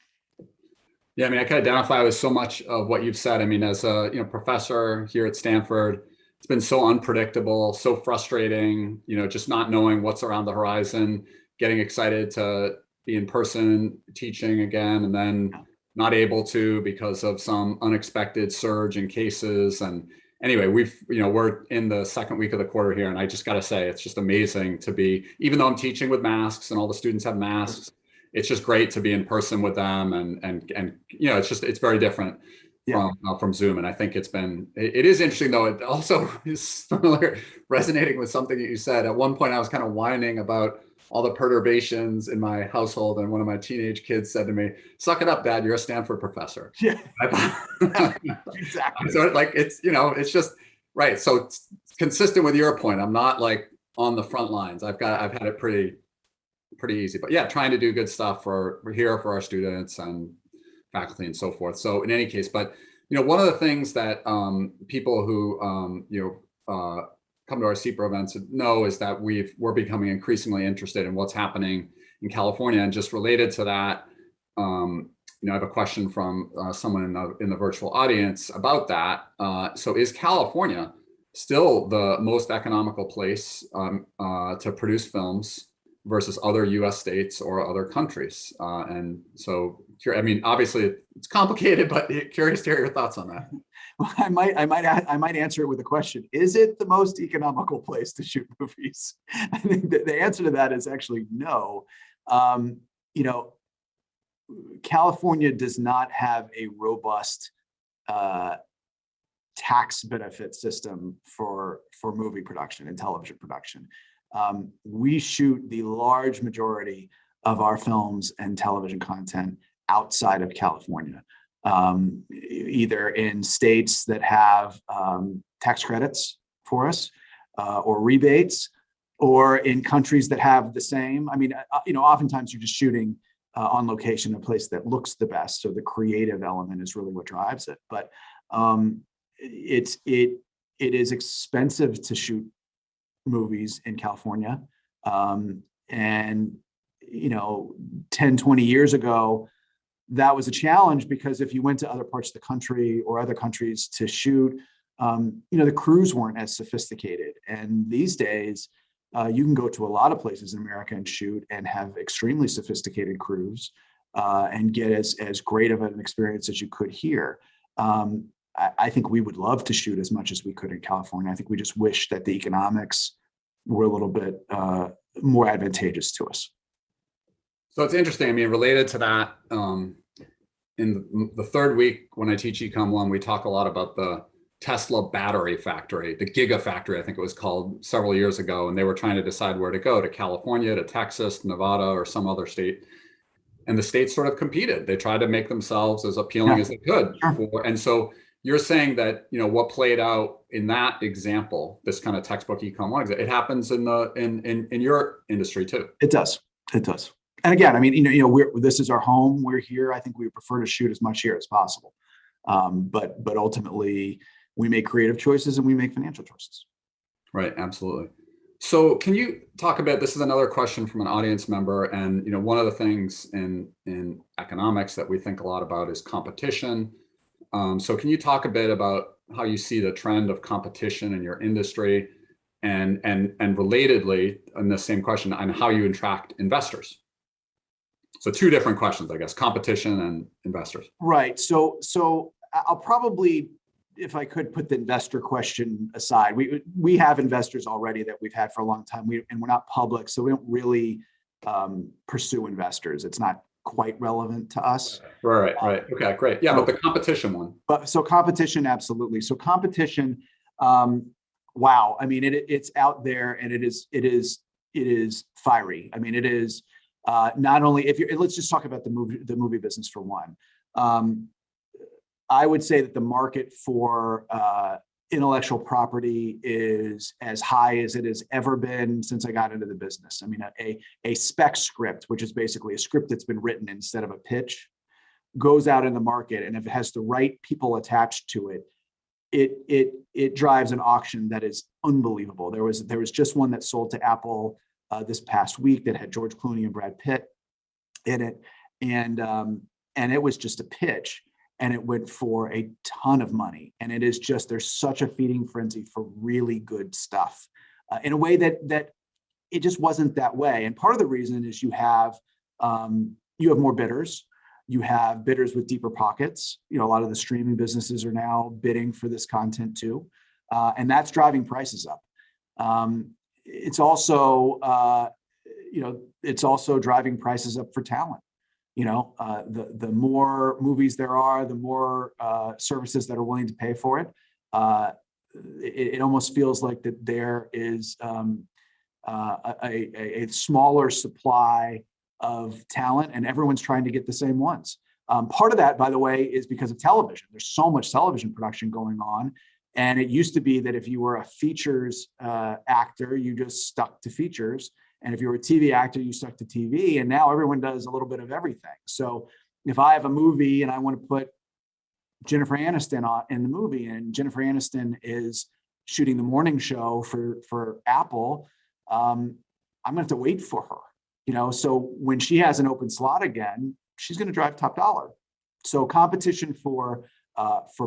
Yeah, I mean, I can identify with so much of what you've said. I mean, as a professor here at Stanford, it's been so unpredictable, so frustrating, just not knowing what's around the horizon, getting excited to be in person teaching again, and then not able to because of some unexpected surge in cases. And anyway, we're in the second week of the quarter here, and I just got to say, it's just amazing to be, even though I'm teaching with masks and all the students have masks, it's just great to be in person with them, and it's very different from Zoom. And I think it is interesting, though. It also is familiar, resonating with something that you said. At one point, I was kind of whining about all the perturbations in my household, and one of my teenage kids said to me, "Suck it up, Dad. You're a Stanford professor." Yeah, I exactly. So it's just right. So it's consistent with your point. I'm not like on the front lines. I've had it pretty easy, but yeah, trying to do good stuff we're here for our students and faculty and so forth. So in any case, but one of the things that people who come to our SIEPR events know is that we're becoming increasingly interested in what's happening in California. And just related to that, I have a question from someone in the virtual audience about that. So is California still the most economical place to produce films versus other U.S. states or other countries? And so, I mean, obviously it's complicated, but curious to hear your thoughts on that. Well, I might answer it with a question. Is it the most economical place to shoot movies? I think that the answer to that is actually no. California does not have a robust tax benefit system for movie production and television production. We shoot the large majority of our films and television content outside of California, either in states that have tax credits for us or rebates, or in countries that have the same. I mean, oftentimes you're just shooting on location, a place that looks the best. So the creative element is really what drives it. But it is expensive to shoot movies in California. And 10, 20 years ago, that was a challenge, because if you went to other parts of the country or other countries to shoot, the crews weren't as sophisticated. And these days, you can go to a lot of places in America and shoot and have extremely sophisticated crews and get as great of an experience as you could here. I think we would love to shoot as much as we could in California. I think we just wish that the economics were a little bit more advantageous to us. So it's interesting. I mean, related to that, in the third week when I teach Econ 1, we talk a lot about the Tesla battery factory, the Gigafactory, I think it was called, several years ago. And they were trying to decide where to go, to California, to Texas, Nevada, or some other state. And the states sort of competed. They tried to make themselves as appealing as they could. And so you're saying that, what played out in that example, this kind of textbook Econ 1, it happens in your industry too. It does. And again, I mean, this is our home. We're here. I think we prefer to shoot as much here as possible. But ultimately, we make creative choices and we make financial choices. Right. Absolutely. So can you talk about, this is another question from an audience member. And, one of the things in economics that we think a lot about is competition. So can you talk a bit about how you see the trend of competition in your industry, and relatedly, in the same question, on how you attract investors? So two different questions, I guess, competition and investors. Right. So I'll probably, if I could, put the investor question aside. We have investors already that we've had for a long time, and we're not public, so we don't really pursue investors. It's not quite relevant to us. Right. Okay, great. Yeah, but the competition one. But so competition, absolutely. So competition, wow. I mean, it's out there, and it is fiery. I mean, it is not only, let's just talk about the movie business for one. I would say that the market for intellectual property is as high as it has ever been since I got into the business. I mean, a spec script, which is basically a script that's been written instead of a pitch, goes out in the market, and if it has the right people attached to it, it drives an auction that is unbelievable. There was just one that sold to Apple this past week that had George Clooney and Brad Pitt in it, and and it was just a pitch, and it went for a ton of money. And it is just, there's such a feeding frenzy for really good stuff in a way that it just wasn't that way. And part of the reason is you have more bidders. You have bidders with deeper pockets. A lot of the streaming businesses are now bidding for this content too. And that's driving prices up. It's also, it's also driving prices up for talent. The more movies there are, the more services that are willing to pay for it. It almost feels like that there is a smaller supply of talent, and everyone's trying to get the same ones. Part of that, by the way, is because of television. There's so much television production going on. And it used to be that if you were a features actor, you just stuck to features. And if you were a TV actor, you stuck to TV. And now everyone does a little bit of everything. So if I have a movie and I want to put Jennifer Aniston in the movie, and Jennifer Aniston is shooting the morning show for Apple, I'm gonna have to wait for her. So when she has an open slot again, she's going to drive top dollar. So competition for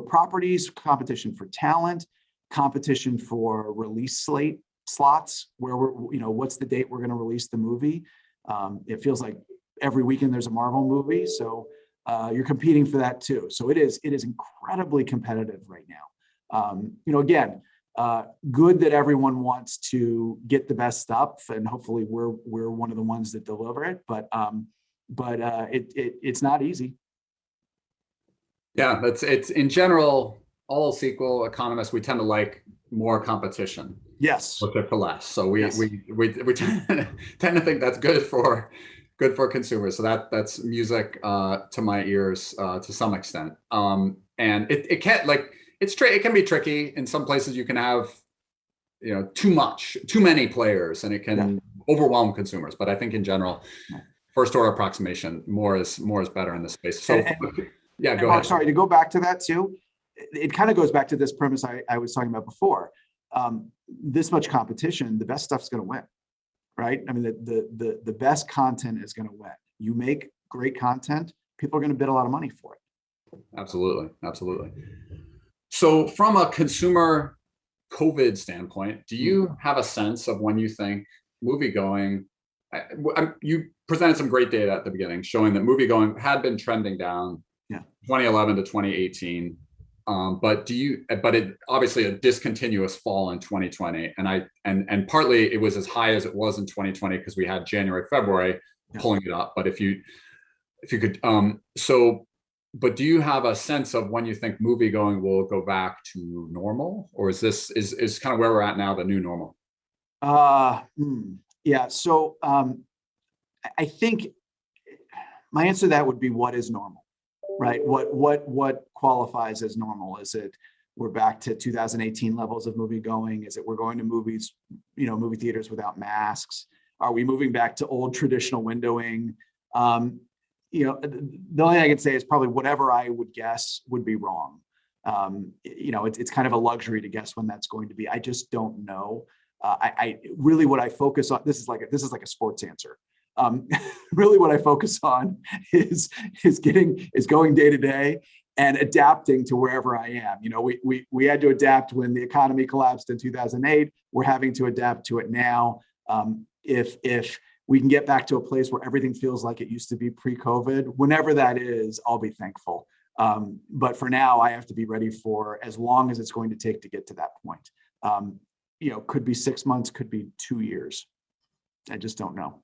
properties, competition for talent, competition for release slots, where what's the date we're going to release the movie. It feels like every weekend there's a Marvel movie, so you're competing for that too. So it is incredibly competitive right now. Again, good that everyone wants to get the best stuff, and hopefully we're one of the ones that deliver it. But it's not easy. Yeah, it's in general, all else equal, economists, we tend to like more competition. Yes. Look for less. So we tend to think that's good for consumers. So that's music to my ears to some extent. And it can't, like, it can be tricky. In some places you can have too many players, and it can overwhelm consumers. But I think in general, first order approximation, more is better in this space. So go ahead. Sorry, to go back to that too, it kind of goes back to this premise I was talking about before. This much competition, the best stuff's going to win, right? I mean, the best content is going to win. You make great content, people are going to bid a lot of money for it. Absolutely. So from a consumer COVID standpoint, do you have a sense of when you think moviegoing, you presented some great data at the beginning showing that moviegoing had been trending down 2011 to 2018. But it obviously a discontinuous fall in 2020. And partly it was as high as it was in 2020 because we had January, February pulling it up. But if you could, but do you have a sense of when you think moviegoing will go back to normal, or is this is kind of where we're at now, the new normal? Yeah. So I think my answer to that would be, what is normal, right? What qualifies as normal? Is it we're back to 2018 levels of moviegoing? Is it we're going to movies, movie theaters without masks? Are we moving back to old traditional windowing? The only thing I can say is probably whatever I would guess would be wrong. It's kind of a luxury to guess when that's going to be. I just don't know. I really, what I focus on, this is like a sports answer. Really what I focus on is going day to day and adapting to wherever I am. We had to adapt when the economy collapsed in 2008. We're having to adapt to it now. If we can get back to a place where everything feels like it used to be pre-COVID, whenever that is, I'll be thankful. But for now, I have to be ready for as long as it's going to take to get to that point. Could be 6 months, could be 2 years. I just don't know.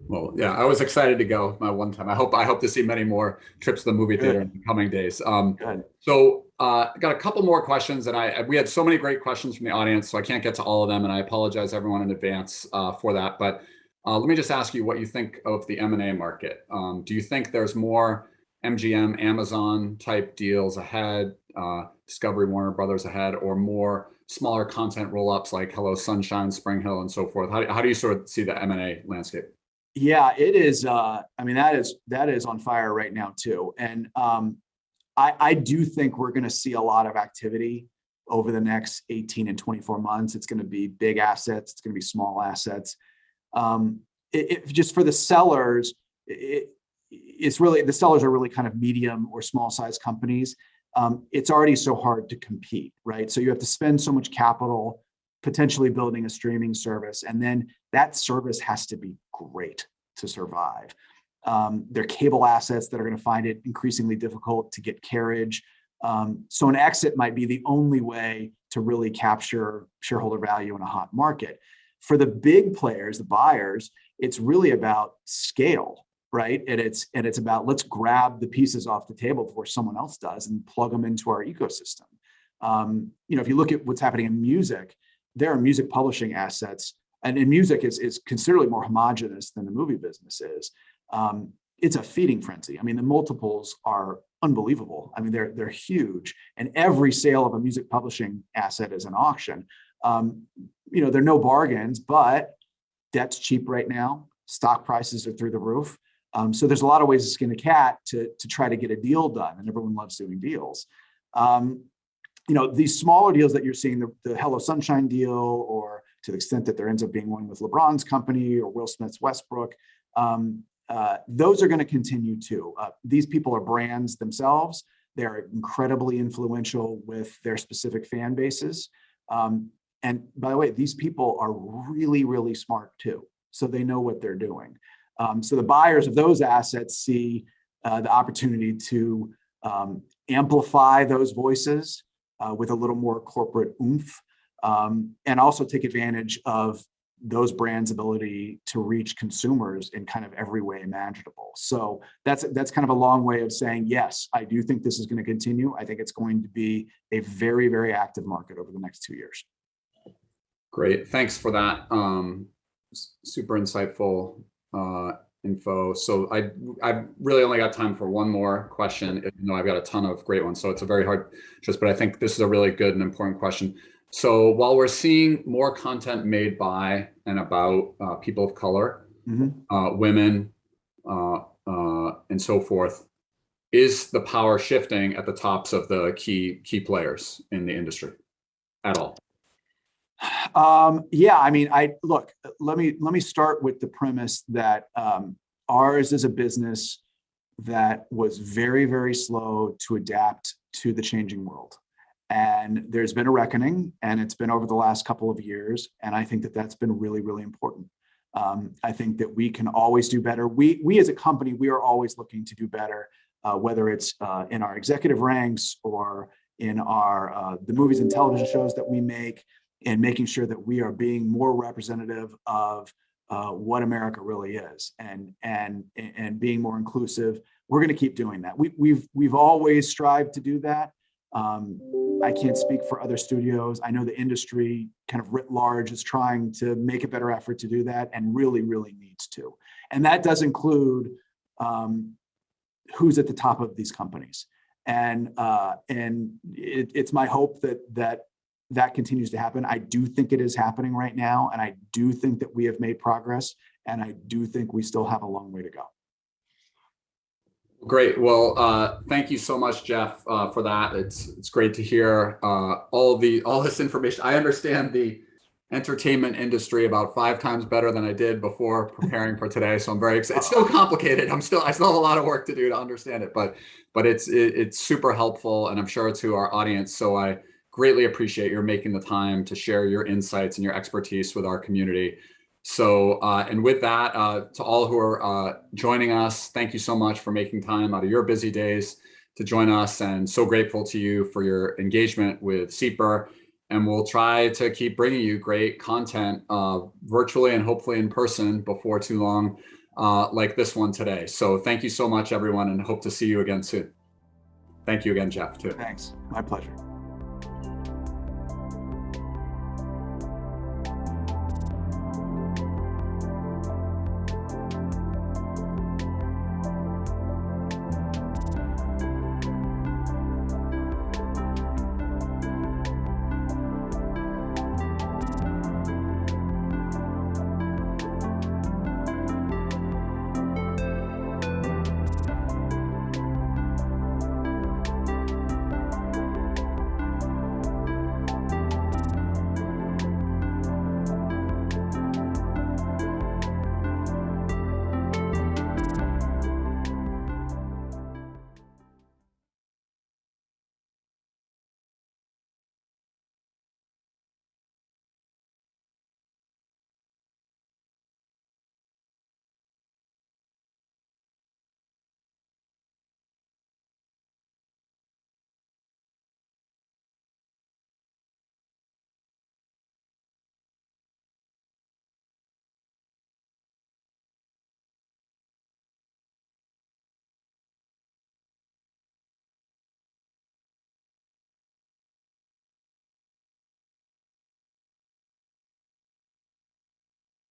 Well, yeah, I was excited to go my one time. I hope to see many more trips to the movie theater in the coming days. So got a couple more questions, and we had so many great questions from the audience, so I can't get to all of them, and I apologize everyone in advance for that. But let me just ask you what you think of the M&A market. Do you think there's more MGM, Amazon type deals ahead, Discovery, Warner Brothers ahead, or more smaller content roll-ups like Hello Sunshine, Spring Hill, and so forth? How do you sort of see the M&A landscape? Yeah, it is. That is on fire right now too. And I do think we're going to see a lot of activity over the next 18 and 24 months. It's going to be big assets. It's going to be small assets. Just for the sellers, it's really, the sellers are really kind of medium or small size companies. It's already so hard to compete, right? So you have to spend so much capital potentially building a streaming service, and then that service has to be great to survive. They're cable assets that are going to find it increasingly difficult to get carriage. So an exit might be the only way to really capture shareholder value in a hot market. For the big players, the buyers, it's really about scale, right? And it's about, let's grab the pieces off the table before someone else does and plug them into our ecosystem. If you look at what's happening in music, there are music publishing assets, and in music is considerably more homogenous than the movie business is. It's a feeding frenzy. I mean, the multiples are unbelievable. I mean, they're huge, and every sale of a music publishing asset is an auction. There are no bargains, but debt's cheap right now. Stock prices are through the roof. So there's a lot of ways to skin a cat to try to get a deal done, and everyone loves doing deals. These smaller deals that you're seeing, the Hello Sunshine deal, or to the extent that there ends up being one with LeBron's company or Will Smith's Westbrook, those are going to continue too. These people are brands themselves. They're incredibly influential with their specific fan bases. And by the way, these people are really, really smart too. So they know what they're doing. So the buyers of those assets see the opportunity to amplify those voices with a little more corporate oomph, and also take advantage of those brands' ability to reach consumers in kind of every way imaginable. So that's kind of a long way of saying, yes, I do think this is going to continue. I think it's going to be a very, very active market over the next 2 years. Great. Thanks for that. Super insightful info. So I really only got time for one more question, even though I've got a ton of great ones. So it's a very hard but I think this is a really good and important question. So while we're seeing more content made by and about people of color, women, and so forth, is the power shifting at the tops of the key players in the industry at all? Yeah, I mean, let me start with the premise that ours is a business that was very, very slow to adapt to the changing world. And there's been a reckoning, and it's been over the last couple of years. And I think that that's been really, really important. I think that we can always do better. We as a company, we are always looking to do better, whether it's in our executive ranks or in our the movies and television shows that we make, and making sure that we are being more representative of what America really is, and being more inclusive. We're going to keep doing that. We've always strived to do that. I can't speak for other studios. I know the industry kind of writ large is trying to make a better effort to do that, and really, really needs to. And that does include who's at the top of these companies. And it's my hope that continues to happen. I do think it is happening right now, and I do think that we have made progress, and I do think we still have a long way to go. Great. Well, thank you so much, Jeff, for that. It's great to hear all this information. I understand the entertainment industry about 5 times better than I did before preparing for today, so I'm very excited. It's still complicated. I still have a lot of work to do to understand it, but it's super helpful, and I'm sure to our audience. So I greatly appreciate your making the time to share your insights and your expertise with our community. So, and with that, to all who are joining us, thank you so much for making time out of your busy days to join us, and so grateful to you for your engagement with SIEPR. And we'll try to keep bringing you great content virtually and hopefully in person before too long, like this one today. So thank you so much, everyone, and hope to see you again soon. Thank you again, Jeff, too. Thanks. My pleasure.